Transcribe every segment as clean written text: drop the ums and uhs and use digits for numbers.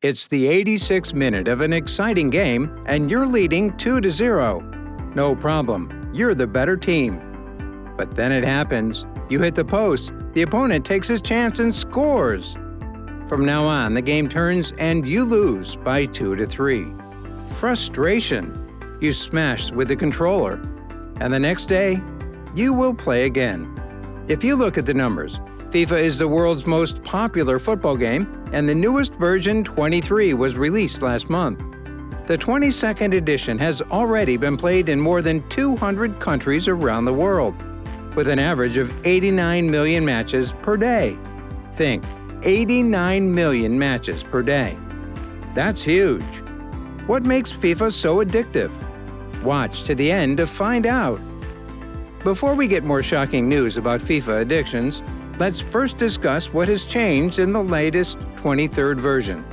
It's the 86th minute of an exciting game, and you're leading 2-0. No problem, you're the better team. But then it happens. You hit the post, the opponent takes his chance and scores. From now on, the game turns and you lose by 2-3. Frustration. You smash with the controller. And the next day, you will play again. If you look at the numbers, FIFA is the world's most popular football game, and the newest version 23 was released last month. The 22nd edition has already been played in more than 200 countries around the world, with an average of 89 million matches per day. Think, 89 million matches per day. That's huge. What makes FIFA so addictive? Watch to the end to find out. Before we get more shocking news about FIFA addictions, let's first discuss what has changed in the latest 23rd version.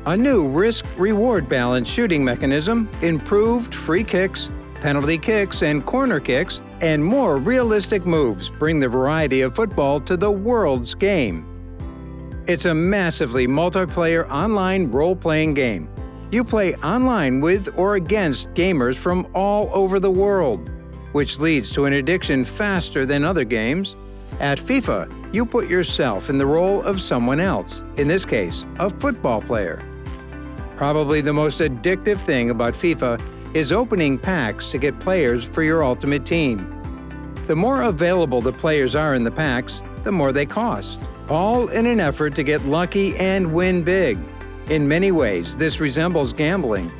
A new risk-reward balance shooting mechanism, improved free kicks, penalty kicks and corner kicks, and more realistic moves bring the variety of football to the world's game. It's a massively multiplayer online role-playing game. You play online with or against gamers from all over the world, which leads to an addiction faster than other games. At FIFA, you put yourself in the role of someone else, in this case, a football player. Probably the most addictive thing about FIFA is opening packs to get players for your ultimate team. The more available the players are in the packs, the more they cost, all in an effort to get lucky and win big. In many ways, this resembles gambling.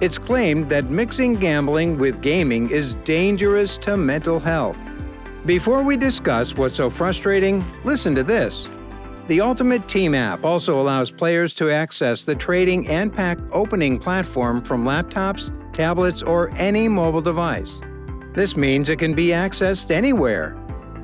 It's claimed that mixing gambling with gaming is dangerous to mental health. Before we discuss what's so frustrating, listen to this. The Ultimate Team app also allows players to access the trading and pack opening platform from laptops, tablets, or any mobile device. This means it can be accessed anywhere.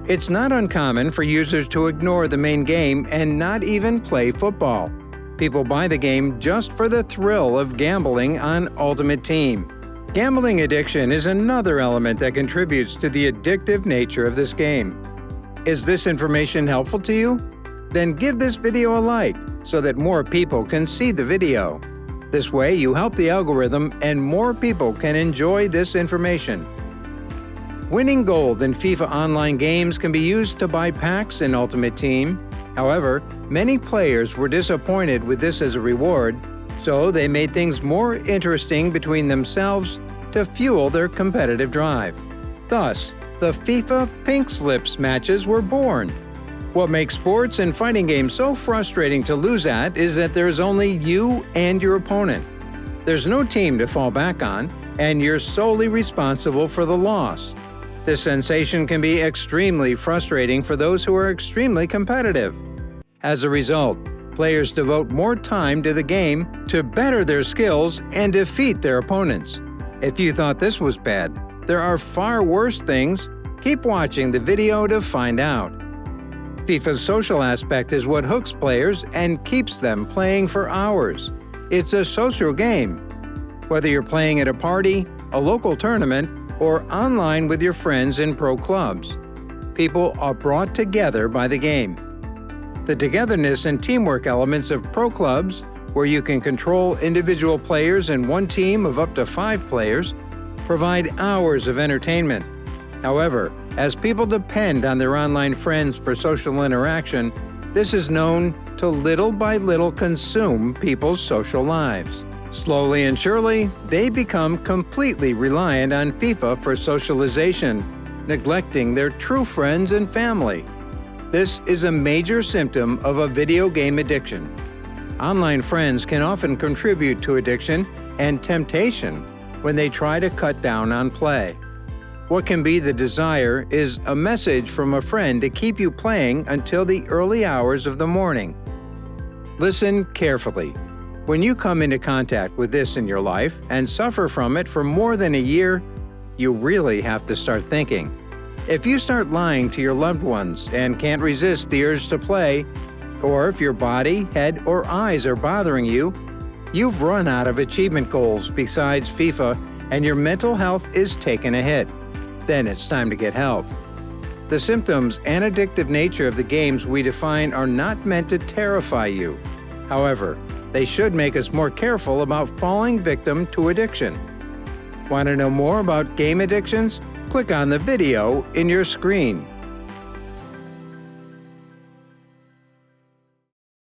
It's not uncommon for users to ignore the main game and not even play football. People buy the game just for the thrill of gambling on Ultimate Team. Gambling addiction is another element that contributes to the addictive nature of this game. Is this information helpful to you? Then give this video a like so that more people can see the video. This way you help the algorithm and more people can enjoy this information. Winning gold in FIFA Online games can be used to buy packs in Ultimate Team. However, many players were disappointed with this as a reward, so they made things more interesting between themselves to fuel their competitive drive. Thus, the FIFA Pink Slips matches were born. What makes sports and fighting games so frustrating to lose at is that there's only you and your opponent. There's no team to fall back on, and you're solely responsible for the loss. This sensation can be extremely frustrating for those who are extremely competitive. As a result, players devote more time to the game to better their skills and defeat their opponents. If you thought this was bad, there are far worse things. Keep watching the video to find out. FIFA's social aspect is what hooks players and keeps them playing for hours. It's a social game. Whether you're playing at a party, a local tournament, or online with your friends in pro clubs, people are brought together by the game. The togetherness and teamwork elements of pro clubs, where you can control individual players in one team of up to 5 players, provide hours of entertainment. However, as people depend on their online friends for social interaction, this is known to little by little consume people's social lives. Slowly and surely, they become completely reliant on FIFA for socialization, neglecting their true friends and family. This is a major symptom of a video game addiction. Online friends can often contribute to addiction and temptation when they try to cut down on play. What can be the desire is a message from a friend to keep you playing until the early hours of the morning. Listen carefully. When you come into contact with this in your life and suffer from it for more than a year, you really have to start thinking. If you start lying to your loved ones and can't resist the urge to play, or if your body, head, or eyes are bothering you, you've run out of achievement goals besides FIFA and your mental health is taking a hit. Then it's time to get help. The symptoms and addictive nature of the games we define are not meant to terrify you. However, They should make us more careful about falling victim to addiction. Want to know more about game addictions? Click on the video in your screen.